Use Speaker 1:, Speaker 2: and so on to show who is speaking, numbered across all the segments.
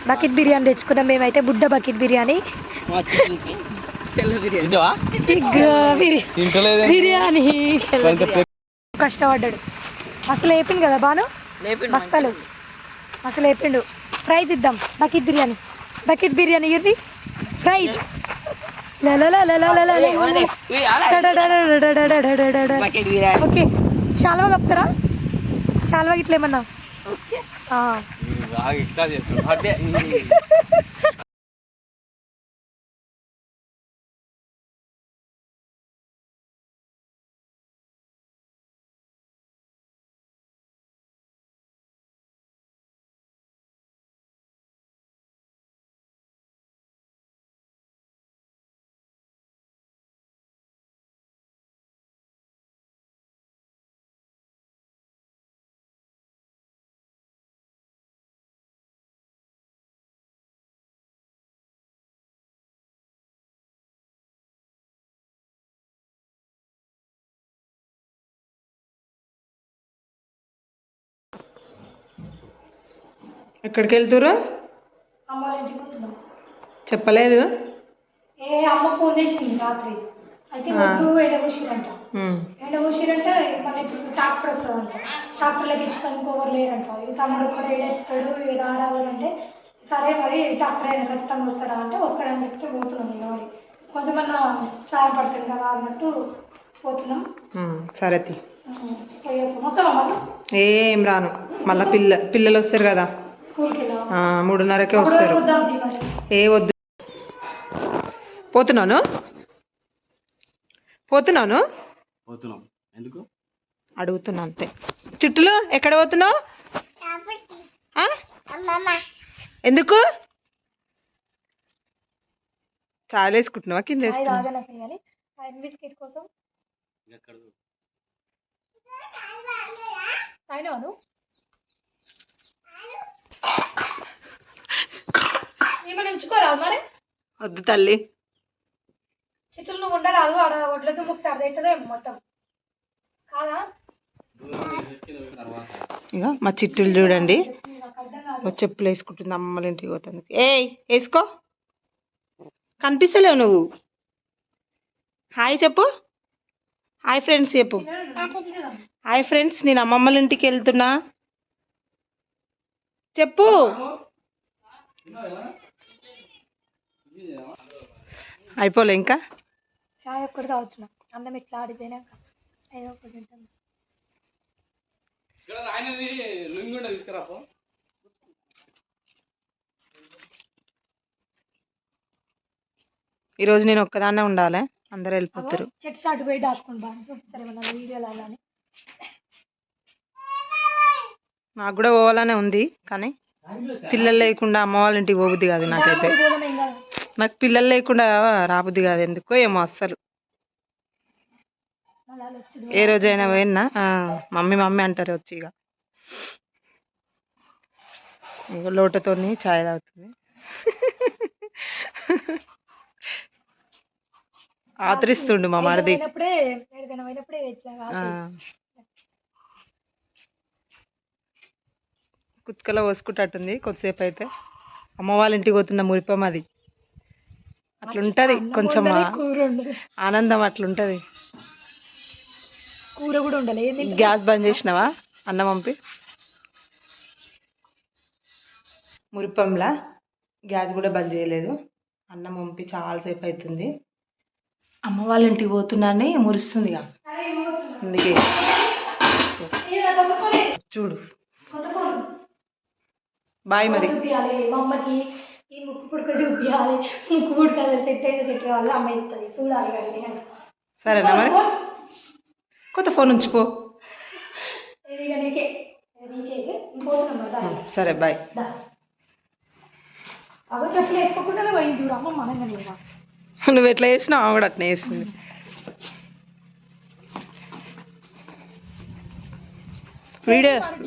Speaker 1: Bucket biryani తెచ్చుకున్నాం మేమైతే. బుడ్డ బకెట్ బిర్యానీ. బిర్యానీ కష్టపడ్డాడు అసలు. వేపిండు కదా బాను బస్తాలు అసలు వేపిండు. ప్రైజ్ ఇద్దాం. బకెట్ బిర్యానీ ఇవ్వండి ప్రైజ్. ఓకే శాల్వా కప్తారా? శాల్వా ఇట్లా ఏమన్నా
Speaker 2: ఎక్కడికి వెళ్తురు? చెప్పలేదు.
Speaker 1: అమ్మ ఫోన్ చేసింది రాత్రి. అయితే ముగ్గు ఎండబూసిరంట. మళ్ళీ ఇప్పుడు ట్రాక్టర్ వస్తుందంట. ట్రాక్టర్లోకి ఎత్తుకొని ఇంకోవరు లేరంట. తమ్ముడు ఒక్కడే ఏడెత్తుతాడు, రావాలంటే సరే మరి ట్రాక్టర్ అయినా ఖచ్చితంగా వస్తాడా అంటే వస్తాడని చెప్తే పోతున్నాం. ఇక మరి కొంచెమన్నా సాయం పడుతుంది కదా అన్నట్టు పోతున్నాం.
Speaker 2: సరే
Speaker 1: పోయేస్తాం. వస్తావా మళ్ళీ?
Speaker 2: ఏం రాను. మళ్ళీ పిల్లలు వస్తారు కదా, 3:30కే వస్తారు. ఏ వద్దు. పోతున్నాను.
Speaker 3: ఎందుకు
Speaker 2: అడుగుతున్నా అంతే. చుట్టూలు ఎక్కడ పోతున్నావు? ఎందుకు? చాలా వేసుకుంటున్నావా? కింద
Speaker 1: మరి
Speaker 2: వద్దు తల్లి.
Speaker 1: చిట్టులు నువ్వు ఉండరాదు. ఆడ ఒడ్లతో ఒకసారి అవుతుందో మొత్తం కాదా?
Speaker 2: ఇక మా చిట్టులు చూడండి, చెప్పులు వేసుకుంటుంది. అమ్మమ్మ ఇంటికి పోతుంది. వేసుకో. కనిపిస్తలేవు నువ్వు. హాయ్ చెప్పు. హాయ్ ఫ్రెండ్స్ చెప్పు. హాయ్ ఫ్రెండ్స్, నేను అమ్మమ్మల ఇంటికి వెళ్తున్నా చెప్పు. అయిపోలే ఇంకా.
Speaker 1: చాయ్ ఒక్కటి తాగుతున్నా. అన్నం ఇట్లా ఆడిపోయినాక ఏదో ఒకటి తింటాను.
Speaker 2: ఈరోజు నేను ఒక్కదాన్నే ఉండాలి, అందరూ వెళ్ళిపోతారు.
Speaker 1: చెట్టు చాటు పోయి దాచుకుంటా చూపిస్తారు ఏమన్నా వీడియోలు అలానే.
Speaker 2: నాకు కూడా పోవాలనే ఉంది, కానీ పిల్లలు లేకుండా అమ్మ వాళ్ళ ఇంటికి పోబుద్ది కాదు నాకైతే. నాకు పిల్లలు లేకుండా రాబుద్ది కాదు ఎందుకో ఏమో అస్సలు. ఏ రోజైనా పోయినా మమ్మీ అంటారు వచ్చి. ఇక లోటతో ఛాయ్ తాగుతుంది. ఆతరిస్తుండు మా మరిది. కుత్కలో పోసుకుంటట్టుంది కొద్దిసేపు అయితే. అమ్మ వాళ్ళ ఇంటికి పోతున్న మురిపం అది అట్లుంటది. కొంచెం ఆనందం అట్లుంటది.
Speaker 1: కూర కూడా ఉండాలి.
Speaker 2: గ్యాస్ బంద్ చేసినావా? అన్నం పంపి. మురిపంలా గ్యాస్ కూడా బంద్ చేయలేదు. అన్నం పంపి చాలాసేపు అవుతుంది. అమ్మ వాళ్ళ ఇంటికి పోతున్నానే మురుస్తుంది. అందుకే చూడు. బాయ్ మరి.
Speaker 1: మా అమ్మకి ఈ ముక్కు పుడక చూపించాలి. ముక్కు పుడక సెట్ అయితే సెట్ కావాలి. అమ్మ ఇస్తుంది చూడాలి.
Speaker 2: సరేనా మరి? కొత్త ఫోన్ ఉంచిపో. సరే బాయ్.
Speaker 1: అవి చెట్లు వేసుకోకుండా పోయింది చూడు అమ్మ. మనంగా
Speaker 2: నువ్వు ఎట్లా వేసినావు ఆమె కూడా అట్నే వేస్తుంది.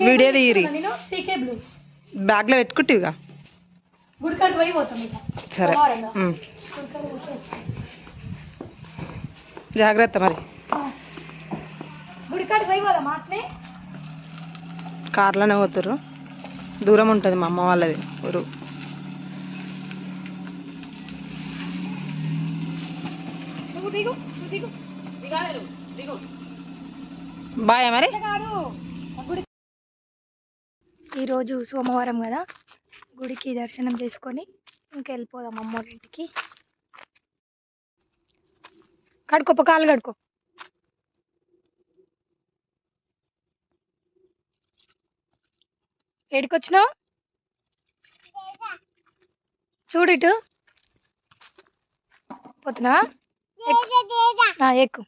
Speaker 2: వీడియో తీరి బ్యాగ్లో పెట్టుకుంటావుగా. సరే జాగ్రత్త మరి. కార్లోనే పోతుర్రు. దూరం ఉంటుంది మా అమ్మ వాళ్ళది ఊరు. బాయ్ మరి.
Speaker 1: ఈరోజు సోమవారం కదా, గుడికి దర్శనం చేసుకొని ఇంకెళ్ళిపోదాం అమ్మోళ్ళ ఇంటికి. కడుకో కాలు కడుకో. ఏడికొచ్చినావు చూడు ఇటు పోతున్నా. ఎక్కు.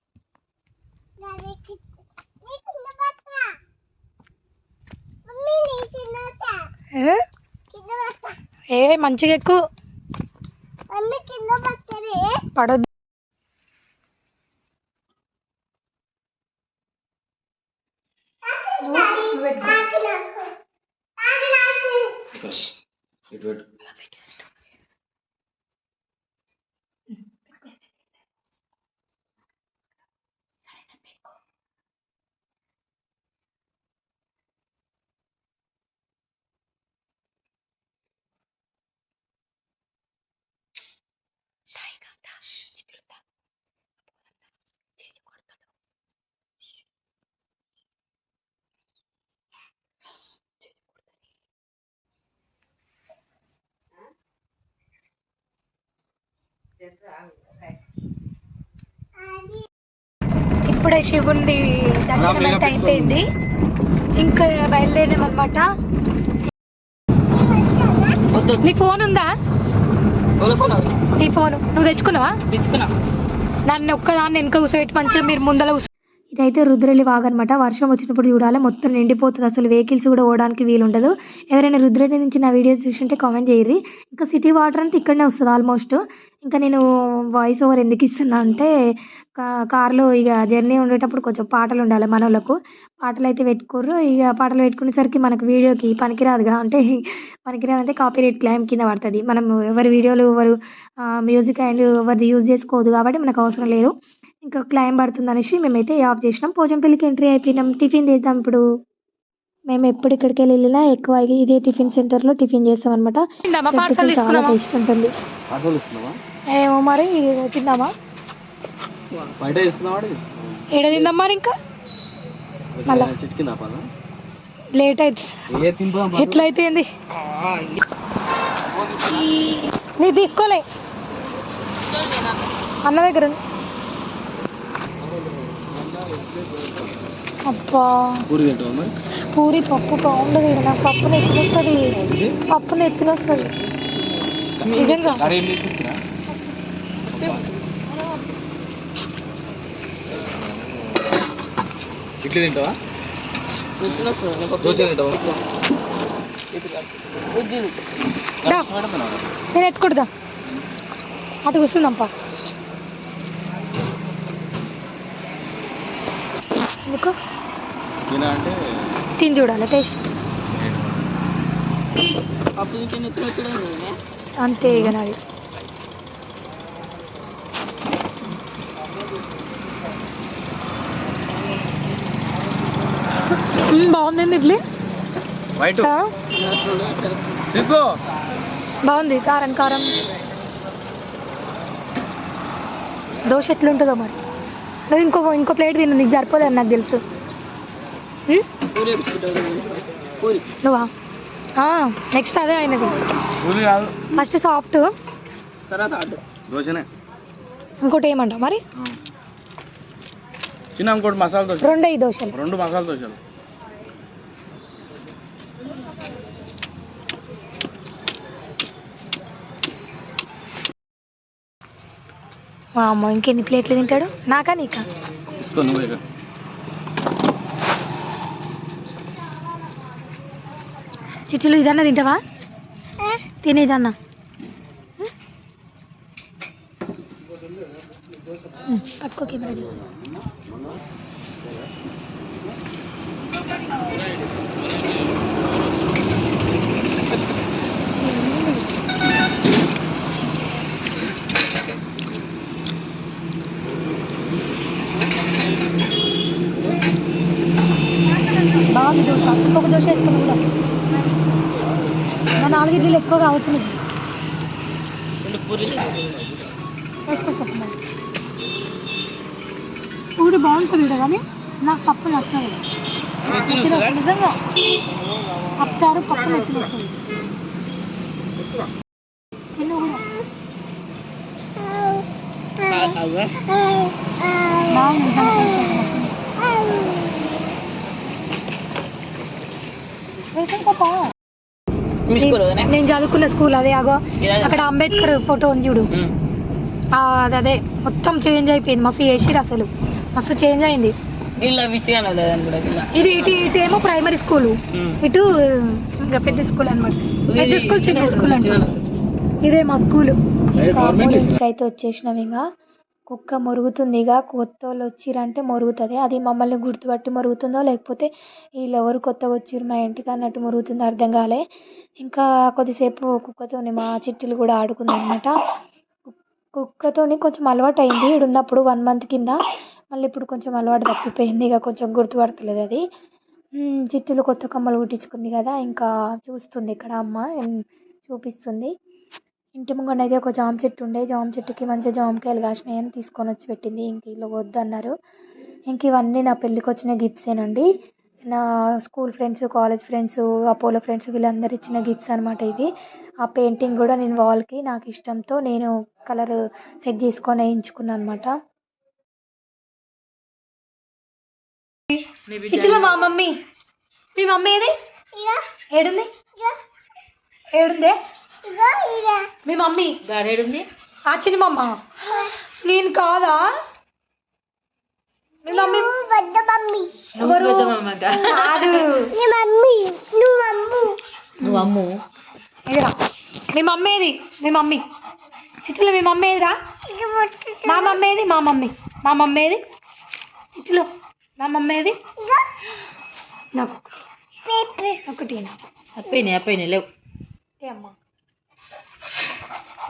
Speaker 1: ఏ మంచిగా ఎక్కు, పడొద్దు. ఇప్పుడే శివుడి దర్శనం అయితే అయిపోయింది, ఇంకా బయలుదేరామన్నమాట. నీ ఫోన్ ఉందా? నీ ఫోన్ నువ్వు తెచ్చుకున్నావా? నన్ను ఒక్కదాన్ని వెనక కూర్చోబెట్టి మంచిగా మీరు ముందర కూర్చో. ఇదైతే రుద్రలి వాగు అనమాట. వర్షం వచ్చినప్పుడు చూడాలి, మొత్తం నిండిపోతుంది, అసలు వెహికల్స్ కూడా పోవడానికి వీలు ఉండదు. ఎవరైనా రుద్రలి నుంచి నా వీడియోస్ చూస్తుంటే కామెంట్ చేయరు. ఇంకా సిటీ వాటర్ అంటే ఇక్కడనే వస్తుంది ఆల్మోస్ట్. ఇంకా నేను వాయిస్ ఓవర్ ఎందుకు ఇస్తున్నా అంటే కార్లో ఇక జర్నీ ఉండేటప్పుడు కొంచెం పాటలు ఉండాలి మన వాళ్ళకు. పాటలు అయితే పెట్టుకోరు, ఇక పాటలు పెట్టుకునేసరికి మనకు వీడియోకి పనికిరాదుగా, అంటే పనికిరాదంటే కాపీరైట్ క్లెయిమ్ కింద పడుతుంది. మనం ఎవరి వీడియోలు ఎవరు మ్యూజిక్ అండ్ ఎవరిది యూజ్ చేసుకోవద్దు కాబట్టి మనకు అవసరం లేదు, ఇంకా క్లెయిమ్ పడుతుంది అనేసి మేమైతే ఆఫ్ చేసినాం. పోచంపల్లికి ఎంట్రీ అయిపోయినాం. టిఫిన్ చేద్దాం ఇప్పుడు. మేము ఎప్పుడు ఇక్కడికి వెళ్ళినా ఎక్కువ ఇదే టిఫిన్ సెంటర్లో టిఫిన్ చేస్తాం అనమాట. చాలా టేస్ట్ ఉంటుంది. ఏమో మరి తిందామా? ఏడ తిందాం మరి, ఇంకా మళ్ళా లేట్ అవుతుంది. ఎట్లా అయితే నీ తీసుకోలే అన్న దగ్గర. అబ్బా పూరి పప్పు బాగుండదు. నాకు పప్పును ఎత్తినొస్తుంది, పప్పును ఎత్తినొస్తుంది నిజంగా.
Speaker 3: ఇడ్లీ తింటావా? దోశ తింటావా?
Speaker 1: నేను ఎత్తుకుంటా, అటు కూర్చుందాంపా. ఎందుకు తిని చూడాలి టేస్ట్ అంతే ఇక నాది. బాగుందండి ఇడ్లీ, బాగుంది. కారం కారం. దోశ ఎట్లుంటుందో మరి. నువ్వు ఇంకో ప్లేట్ తిన్నా, నీకు సరిపోలేదు నాకు తెలుసు. నువ్వా? నెక్స్ట్ అదే అయినది. ఫస్ట్ సాఫ్ట్, ఇంకోటి ఏమంటావు మరి?
Speaker 3: ఇంకోటి మసాలా దోశ.
Speaker 1: రెండు దోశలు,
Speaker 3: 2 మసాలా దోశలు.
Speaker 1: అమ్మ ఇంకెన్ని ప్లేట్లు తింటాడు? నాకా నీకా? చిట్టులు ఇదన్నా తింటావా? తినే ఇదన్నా. పట్టుకో కెమెరా చూసి. బాగుంది దోశ. ఇంకొక దోశ వేసుకున్నాం కూడా. ఇడ్లీలు ఎక్కువ కావచ్చు నీకు. పూరి బాగుంటుంది ఇక్కడ కానీ నాకు పప్పు నచ్చదు. నిజంగా పప్పుచారు పప్పు నచ్చి వస్తుంది. చిన్న కూడా నేను చదువుకున్న స్కూల్ అదే అగో అక్కడ అంబేద్కర్ ఫోటో ఉంది చూడు. అదే మొత్తం చేంజ్ అయిపోయింది. మస్తు చేసిరు అసలు, మస్తు చేంజ్ అయింది. ఇది ఇటు ఏమో ప్రైమరీ స్కూల్, ఇటు ఇంకా పెద్ద స్కూల్ అనమాట. పెద్ద స్కూల్ చిన్న స్కూల్ అంటే ఇదే మా స్కూల్. అయితే వచ్చేసినాం. ఇంకా కుక్క మొరుగుతుంది. ఇక కొత్త వాళ్ళు వచ్చిరంటే మొరుగుతుంది. అది మమ్మల్ని గుర్తుపట్టి మొరుగుతుందో లేకపోతే వీళ్ళు ఎవరు కొత్తగా వచ్చిర్రు మా ఇంటికి అన్నట్టు మొరుగుతుందో అర్థం కాలే. ఇంకా కొద్దిసేపు కుక్కతోని మా చిట్టులు కూడా ఆడుకుంది అనమాట. కుక్కతోని కొంచెం అలవాటు అయింది ఈడున్నప్పుడు 1 month కింద. మళ్ళీ ఇప్పుడు కొంచెం అలవాటు తప్పిపోయింది. ఇక కొంచెం గుర్తుపడతలేదు అది. చిట్టులు కొత్త కమ్మలు కుట్టించుకుంది కదా, ఇంకా చూస్తుంది ఇక్కడ అమ్మ చూపిస్తుంది. ఇంటి ముంగట అయితే ఒక జామ చెట్టు ఉండే, జామ చెట్టుకి మంచిగా జామకాయలు కాసినాయని తీసుకొని వచ్చి పెట్టింది. ఇంక వీళ్ళు వద్దన్నారు. ఇంక ఇవన్నీ నా పెళ్ళికి వచ్చిన గిఫ్ట్సేనండి. నా school friends, college friends, Apollo friends వీళ్ళందరూ ఇచ్చిన గిఫ్ట్స్ అనమాట ఇవి. ఆ పెయింటింగ్ కూడా నేను వాల్కి నాకు ఇష్టంతో నేను కలర్ సెట్ చేసుకొని వేయించుకున్నాను అనమాట. చిట్టులో మా మమ్మీ, మీ మమ్మీ ఏది ఏడుంది? ఏడుందే మీ మమ్మీ? ఆ చిన్న మమ్మ నేను కాదా? మీ మమ్మీ మీ మమ్మీ ఏది? మీ మమ్మీ చిట్టులో మీ మమ్మీ ఏదిరా? మా మమ్మీ ఏది? మా మమ్మీ ఏది చిట్టులో? మా మమ్మీ ఏది? నాకు ఒకటి
Speaker 2: అప్పైనాయి లేవు
Speaker 1: అమ్మా.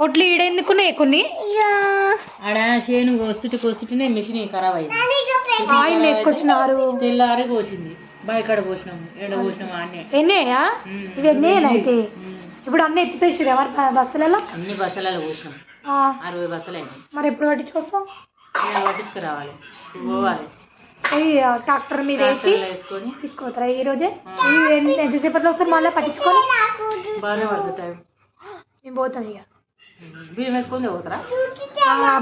Speaker 1: ఒడ్లు ఈడెందుకున్నాయి కొన్ని?
Speaker 2: ఆడ చేను కోస్తుంటే మిషన్ ఖరాబ్ అయింది.
Speaker 1: ఆయిల్ వేసుకొచ్చినారు.
Speaker 2: తెల్లారి కోసింది, బయకాడ పోసినాము, ఎండ పోసినాము. అన్నీ
Speaker 1: ఎన్నేయా? ఇవి ఎన్నేనా? అయితే ఇప్పుడు అన్నీ ఎత్తిపేసారు ఎవరు బస్సులలో?
Speaker 2: అన్ని బస్సులలో పోసినాం, 60 బస్సులు అయినాయి.
Speaker 1: మరి ఎప్పుడు పట్టించుకొస్తాం?
Speaker 2: పట్టించుకురావాలి, పోవాలి.
Speaker 1: ట్రాక్టర్ మీద వేసి తీసుకోతారా ఈ రోజే? ఎంతసేపట్లో వస్తారు మళ్ళీ పట్టించుకొని?
Speaker 2: బాగానే పడుతుంది టైం.
Speaker 1: మేము పోతాం ఇక.
Speaker 2: బియ్యం వేసుకొని పోతారా?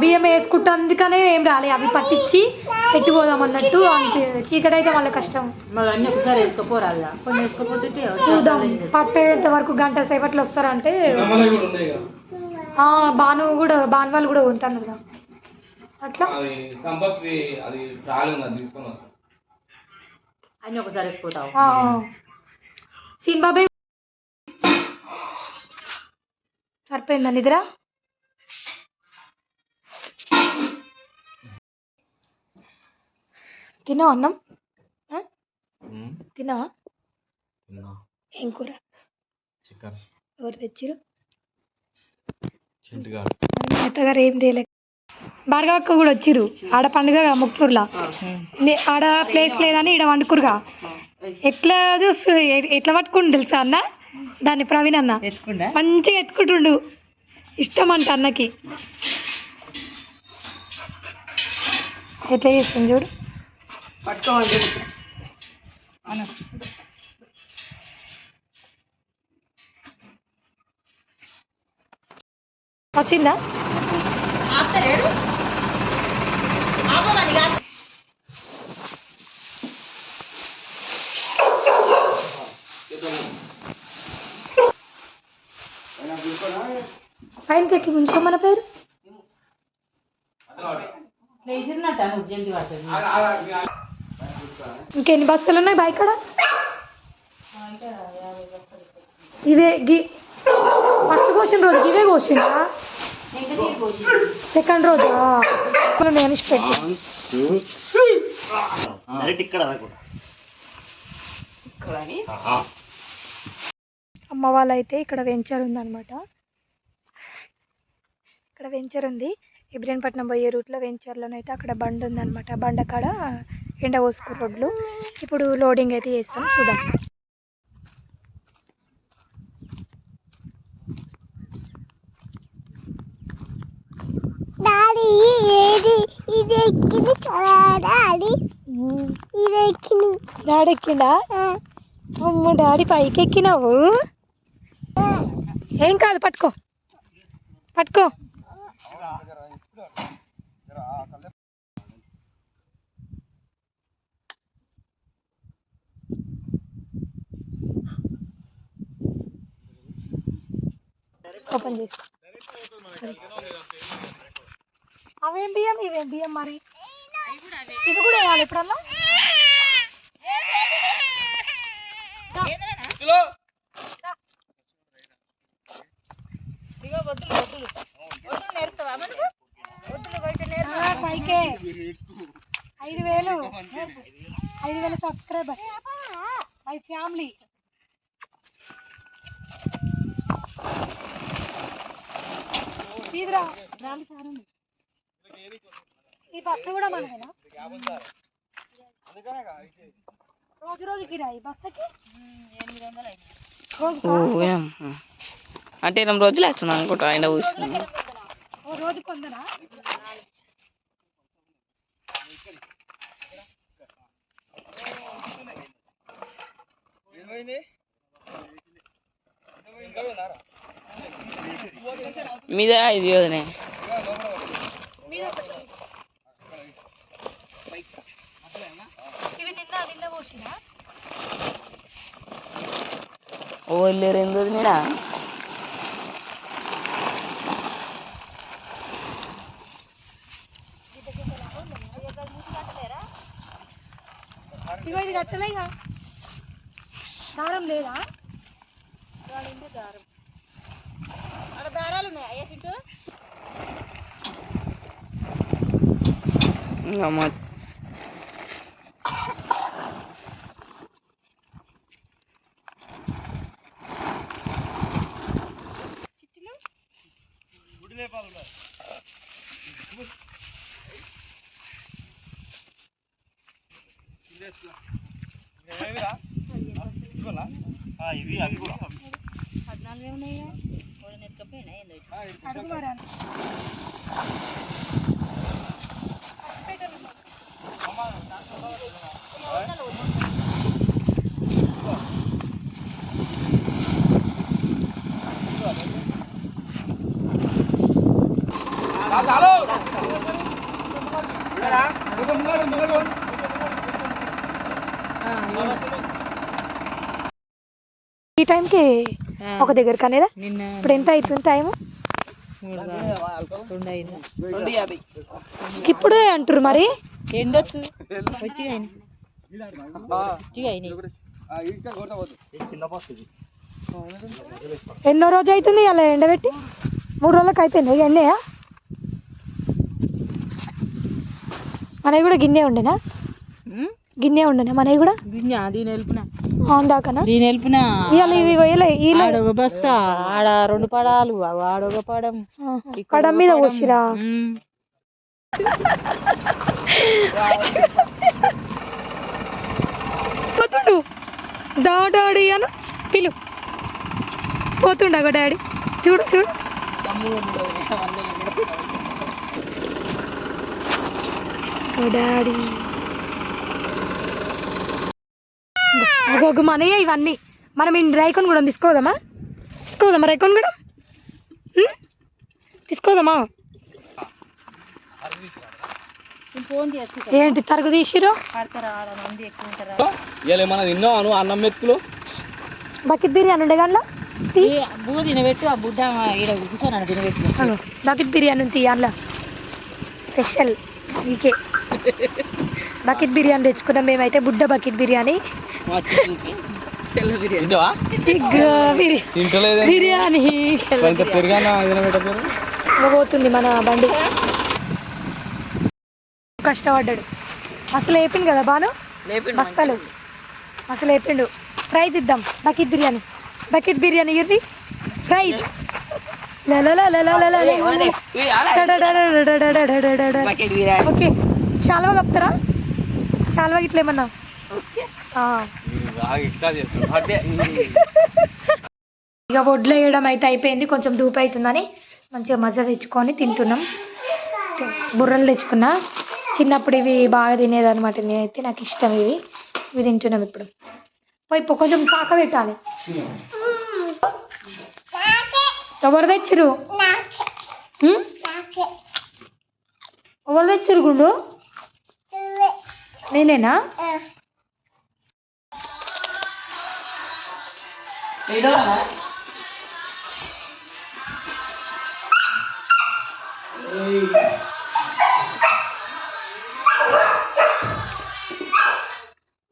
Speaker 1: బియ్యం వేసుకుంటా, అందుకనే ఏం రాలే. అవి పట్టించి పెట్టుకోదాం అన్నట్టు. అంతే చీకటి అయితే మళ్ళీ కష్టం.
Speaker 2: మరి అన్నీ ఒకసారి వేసుకోపోరాలి, కొన్ని వేసుకోపోతే
Speaker 1: చూద్దాం. పట్టేంత వరకు గంట సేపట్లో వస్తారంటే భాను వాళ్ళు కూడా ఉంటాను కదా అట్లా.
Speaker 2: అన్నీ ఒకసారి వేసుకుంటావు.
Speaker 1: సింబాబే సరిపోయిందా నిద్ర? తిన్నావా అన్నం? తిన్నావా? ఏం కూర?
Speaker 3: చికెన్.
Speaker 1: ఎవరు తెచ్చిరు? అత్తగారు ఏం చేయలేక. భార్గవక్క కూడా వచ్చిర్రు. ఆడ పండుగ ముక్కూరులా, ఆడ ప్లేస్ లేదని ఈడ వండుకురుగా. ఎట్లా పట్టుకుంటు తెలుసా అన్న దాన్ని? ప్రవీణ్ అన్న మంచిగా ఎత్తుకుంటుండు, ఇష్టం అంట అన్నకి. ఎట్లా చేస్తుంది చూడు. వచ్చిందా? పైన ఎక్కి ఉంచుకో మన పేరు. ఇంకెన్ని బస్సులు ఉన్నాయి బైక్ కాడ? ఇవే ఫస్ట్ కోసిన రోజు ఇవే కోసిందా? సెకండ్ రోజు అనేసి పెట్టి అమ్మ వాళ్ళైతే ఇక్కడ వెంచర్ ఉందన్నమాట. ఇక్కడ వెంచర్ ఉంది. ఇబ్రహీంపట్నం పోయే రూట్లో వెంచర్లోనైతే అక్కడ బండి ఉందన్నమాట. బండ కాడ ఎండ పోసుకు రోడ్లు. ఇప్పుడు లోడింగ్ అయితే చేస్తాం, చూద్దాం. డాడీ ఎక్కిందా? అమ్మ డాడీ పైకి ఎక్కినావు. ఏం కాదు, పట్టుకో పట్టుకో. ఓపెన్ చేసి అవేం బియ్యం ఇవేం బియ్యం మరి ఇవి కూడా వేయాలి ఎప్పుడన్నా. పైకే 5,000 సబ్స్క్రైబర్ మై ఫ్యామిలీ. తీదురా బ్రాండ్ సార్ ఈ బస్సు కూడా మనమేనా? రోజు రోజుకి రాయి బస్సుకి 800
Speaker 4: అంటే 8 రోజులు వేస్తున్నాను అనుకుంటా. ఆయన
Speaker 1: రోజు పొందనా?
Speaker 4: మీద ఇది వదినే
Speaker 1: ఇవి నిన్న పోసినా
Speaker 4: ఓ వెళ్ళారు ఏంది వదినేడా?
Speaker 1: ఇగో ఇది కట్టలే ఇక దారం లేదా? దారాలు ఉన్నాయి అయ్యా చుట్టూ.
Speaker 3: ఇవి అవి కూడా
Speaker 1: 14 ఉన్నాయి. ఈ టైంకి ఒక దగ్గర కనేదా? ఇప్పుడు ఎంత అవుతుంది టైము?
Speaker 4: 2:50.
Speaker 1: ఇప్పుడే అంటారు మరి.
Speaker 4: ఎండొచ్చు
Speaker 1: ఎన్నో రోజు అవుతుంది అలా ఎండబెట్టి? 3 రోజులకు అయిపోయింది ఇక ఎన్నయా? మనవి కూడా గిన్నె ఉండేనా? గిన్నె ఉండేనా మనవి కూడా?
Speaker 4: దీని వెళ్ళిన
Speaker 1: దాకానా?
Speaker 4: దీని వెళ్ళిన
Speaker 1: ఇవాళ ఇవి పోయలే
Speaker 4: ఆడొక బస్తా, ఆడ 2 పడాలు, ఆడొక పడం,
Speaker 1: పడం మీద పోసిరా. పోతుండు డాడీ అను పిలు. పోతుండగా డాడీ చూడు చూడు. డాడీ ఒక మనయ్య ఇవన్నీ మనం రైకొన్ కూడా తీసుకోదామా? రైకొన్ కూడా తీసుకోదామా? ఏంటి తరుగు తీసిరు?
Speaker 3: అన్నం మెతుకులు
Speaker 1: బకెట్ బిర్యానీ ఉండే కానీ
Speaker 4: బువ్వ తినబెట్టు. ఆ బుడ్డ ఈడ కూర్చొని తినబెట్టు.
Speaker 1: బకెట్ బిర్యానీ ఉంది అందులో స్పెషల్ మీకే. బకెట్ బిర్యానీ తెచ్చుకున్నాం మేమైతే. బుడ్డ బకెట్ బిర్యానీ. బిర్యానీ పోతుంది మన బండి. కష్టపడ్డాడు అసలు వేపిండు కదా బాను బస్తాలు అసలు వేపిండు. ప్రైజ్ ఇద్దాం. బకెట్ బిర్యానీ ఇవ్వండి ప్రైజ్. ఓకే శాల్వా కప్తారా? శాల్వా ఇట్లా ఏమన్నా ఇక వడ్లు వేయడం అయితే అయిపోయింది. కొంచెం దూపు అవుతుందని మంచిగా మజా తెచ్చుకొని తింటున్నాం. బుర్రలు తెచ్చుకున్నా చిన్నప్పుడు ఇవి బాగా తినేదన్నమాట నేనైతే. నాకు ఇష్టం ఇవి. ఇవి తింటున్నాం ఇప్పుడు. పోయి కొంచెం కాక పెట్టాలి. ఎవరు తెచ్చిరు? ఎవరు తెచ్చిరు గుండు? నేనేనా?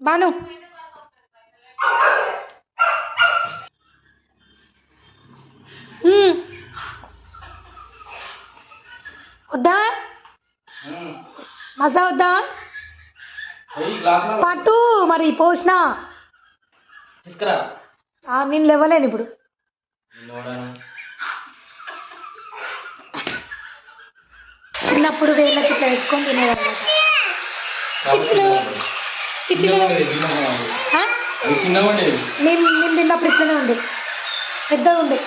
Speaker 1: బాను వద్దా? మజా వద్దా? పట్టు మరి పోసిన నేను లేవలేను ఇప్పుడు. చిన్నప్పుడు వేళ్ళకి ఇట్లా పెట్టుకొని తినేదన్నమాట. చిచ్చులు చిచ్చులు మేము తిన్నప్పుడు ఇట్లనే ఉండే, పెద్దగా ఉండే.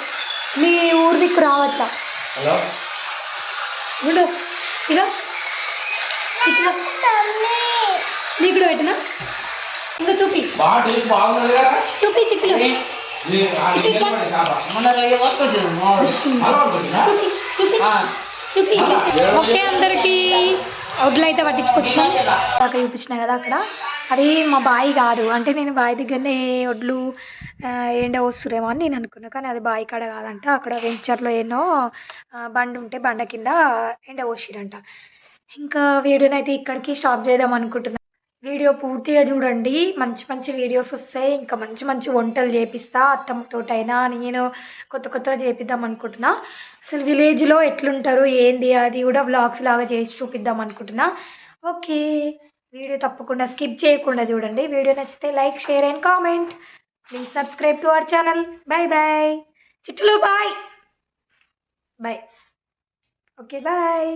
Speaker 1: మీ ఊరు దిక్కు రావట్లా ఉండు. ఇక చిచ్చులు నీకు కూడా పెట్టినా? ఇంకా చూపి చూపి చిక్కులు చూపి. ఓకే అందరికి వడ్లు అయితే పట్టించుకొచ్చినాం. దాకా చూపించిన కదా అక్కడ. అది మా బావి కాదు, అంటే నేను బావి దగ్గరనే వడ్లు ఎండ వస్తురేమో అని నేను అనుకున్నాను. కానీ అది బావి కాడ కాదంట. అక్కడ వెంచర్లో ఎన్నో బండి ఉంటే బండ కింద ఎండ పోసిరంట. ఇంకా వీడియోనైతే ఇక్కడికి స్టాప్ చేద్దాం అనుకుంటున్నాను. వీడియో పూర్తిగా చూడండి, మంచి మంచి వీడియోస్ వస్తాయి. ఇంకా మంచి మంచి వంటలు చేపిస్తా అత్తమ్మతోటైనా. నేను కొత్తగా చేపిద్దాం అనుకుంటున్నా. అసలు విలేజ్లో ఎట్లుంటారు ఏంది అది కూడా వ్లాగ్స్ లాగా చేసి చూపిద్దాం అనుకుంటున్నా. ఓకే, వీడియో తప్పకుండా స్కిప్ చేయకుండా చూడండి. వీడియో నచ్చితే like, share and comment. Please subscribe to our channel. Bye bye చిట్టులు, బాయ్ బాయ్. Okay bye.